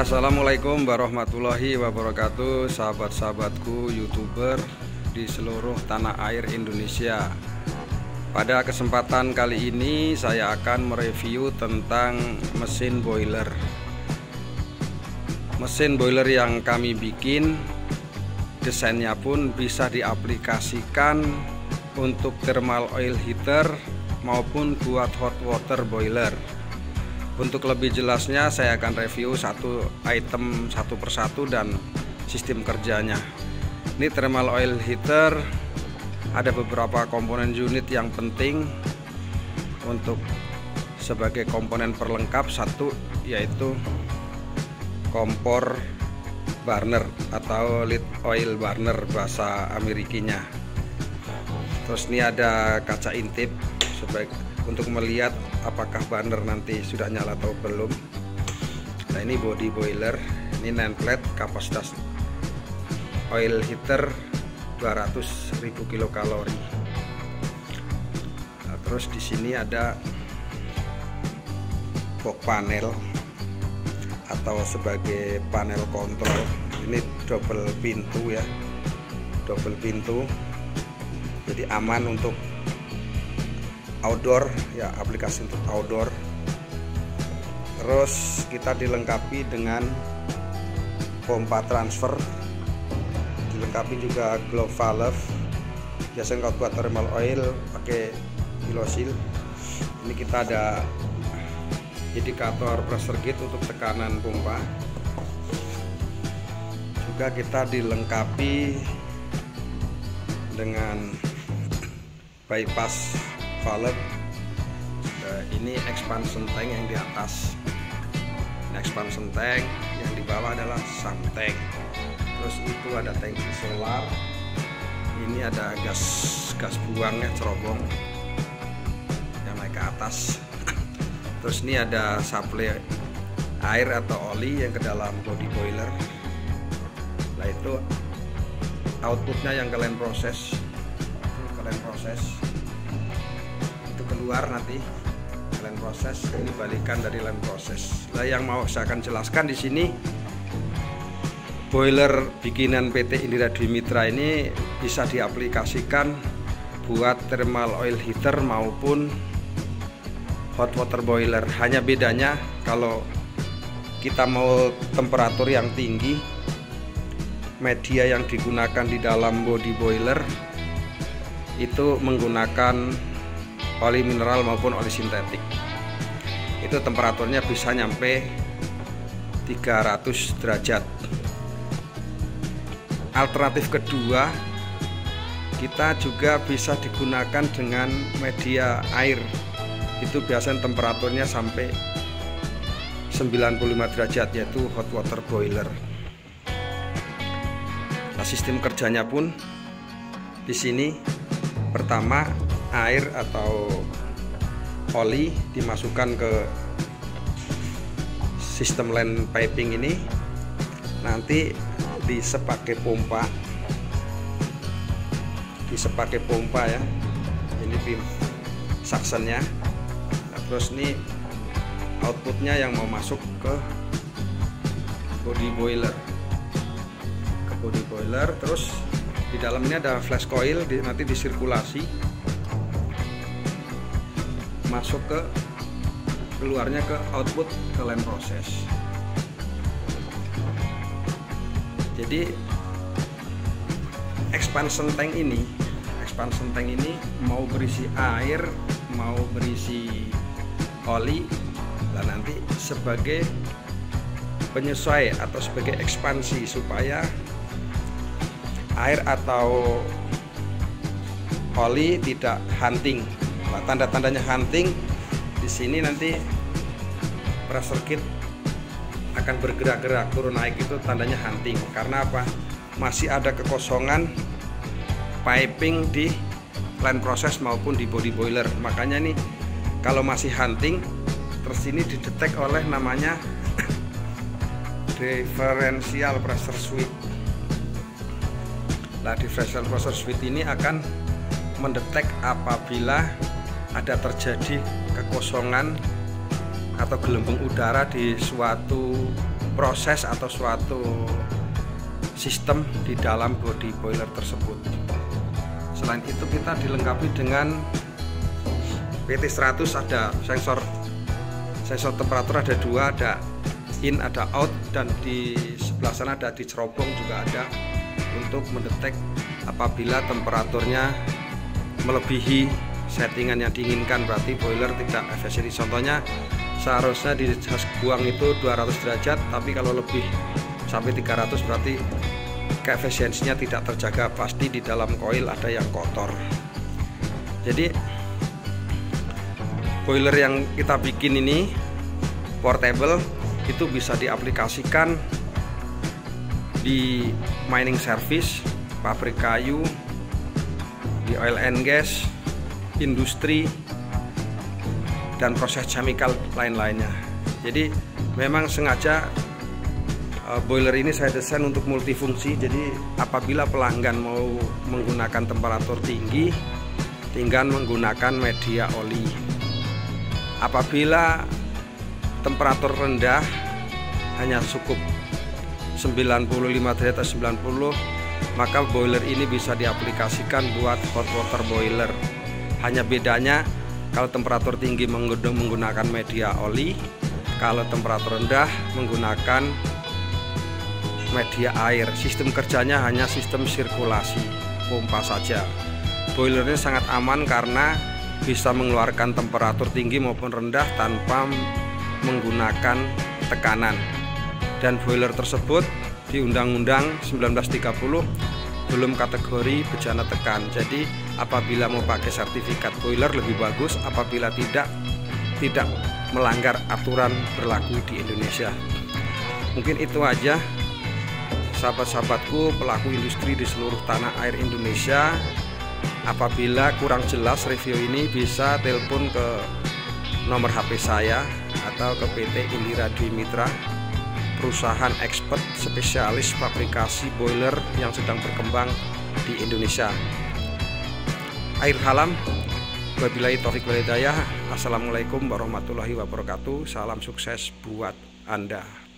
Assalamualaikum warahmatullahi wabarakatuh, sahabat-sahabatku YouTuber di seluruh tanah air Indonesia. Pada kesempatan kali ini saya akan mereview tentang mesin boiler. Mesin boiler yang kami bikin, desainnya pun bisa diaplikasikan untuk thermal oil heater maupun buat hot water boiler. Untuk lebih jelasnya saya akan review satu item satu persatu dan sistem kerjanya. Ini thermal oil heater, ada beberapa komponen unit yang penting untuk sebagai komponen perlengkap. Satu yaitu kompor burner atau lead oil burner bahasa Amerikinya. Terus ini ada kaca intip untuk melihat apakah burner nanti sudah nyala atau belum. Nah, ini body boiler, ini nameplate kapasitas oil heater 200.000 kilokalori. Nah, terus di sini ada box panel atau sebagai panel kontrol. Ini double pintu ya, double pintu, jadi aman untuk outdoor ya, aplikasi untuk outdoor. Terus kita dilengkapi dengan pompa transfer, dilengkapi juga glove valve. Biasanya kalau buat thermal oil pakai kilosil. Ini kita ada indikator pressure gauge untuk tekanan pompa. Juga kita dilengkapi dengan bypass valve. Ini expansion tank yang di atas, ini expansion tank, yang di bawah adalah sump tank. Terus itu ada tangki solar, ini ada gas buangnya cerobong yang naik ke atas. Terus ini ada supply air atau oli yang ke dalam body boiler. Nah, itu outputnya yang ke line process, itu keluar nanti line proses, ini balikan dari line proses. Nah, yang mau saya akan jelaskan di sini, boiler bikinan PT Indira Dwi Mitra ini bisa diaplikasikan buat thermal oil heater maupun hot water boiler. Hanya bedanya kalau kita mau temperatur yang tinggi, media yang digunakan di dalam body boiler itu menggunakan oli mineral maupun oli sintetik. Itu temperaturnya bisa nyampe 300 derajat. Alternatif kedua, kita juga bisa digunakan dengan media air. Itu biasanya temperaturnya sampai 95 derajat, yaitu hot water boiler. Nah, sistem kerjanya pun di sini, pertama air atau oli dimasukkan ke sistem line piping ini, nanti disepakai pompa, ya. Ini pim suctionnya. Nah, terus ini outputnya yang mau masuk ke body boiler, terus di dalam ini ada flash coil, nanti disirkulasi masuk ke keluarnya ke output ke line proses. Jadi expansion tank ini mau berisi air, mau berisi oli, dan nanti sebagai penyesuai atau sebagai ekspansi supaya air atau oli tidak hunting. Nah, tanda-tandanya hunting di sini, nanti pressure gauge akan bergerak-gerak turun naik, itu tandanya hunting. Karena apa? Masih ada kekosongan piping di line proses maupun di body boiler. Makanya nih kalau masih hunting, terus ini didetek oleh namanya differential pressure switch. Nah, differential pressure switch ini akan mendetek apabila ada terjadi kekosongan atau gelembung udara di suatu proses atau suatu sistem di dalam bodi boiler tersebut. Selain itu kita dilengkapi dengan PT100, ada sensor temperatur, ada dua, ada in, ada out, dan di sebelah sana ada di cerobong juga ada untuk mendetek apabila temperaturnya melebihi settingan yang diinginkan, berarti boiler tidak efisien. Contohnya seharusnya di jas buang itu 200 derajat, tapi kalau lebih sampai 300 berarti keefisiensinya tidak terjaga, pasti di dalam koil ada yang kotor. Jadi boiler yang kita bikin ini portable, itu bisa diaplikasikan di mining service, pabrik kayu, di oil and gas, industri, dan proses chemical lain-lainnya. Jadi memang sengaja boiler ini saya desain untuk multifungsi. Jadi apabila pelanggan mau menggunakan temperatur tinggi, tinggal menggunakan media oli. Apabila temperatur rendah, hanya cukup 95 derajat atau 90, maka boiler ini bisa diaplikasikan buat hot water boiler. Hanya bedanya kalau temperatur tinggi menggunakan media oli, kalau temperatur rendah menggunakan media air. Sistem kerjanya hanya sistem sirkulasi, pompa saja. Boiler ini sangat aman karena bisa mengeluarkan temperatur tinggi maupun rendah tanpa menggunakan tekanan. Dan boiler tersebut di Undang-Undang 1930 belum kategori bejana tekan. Jadi apabila mau pakai sertifikat boiler lebih bagus apabila tidak melanggar aturan berlaku di Indonesia. Mungkin itu aja sahabat-sahabatku pelaku industri di seluruh tanah air Indonesia. Apabila kurang jelas review ini, bisa telepon ke nomor HP saya atau ke PT Indira Dwi Mitra, perusahaan expert spesialis fabrikasi boiler yang sedang berkembang di Indonesia. Akhir kalam, wabillahi taufiq wal hidayah. Assalamualaikum warahmatullahi wabarakatuh. Salam sukses buat Anda.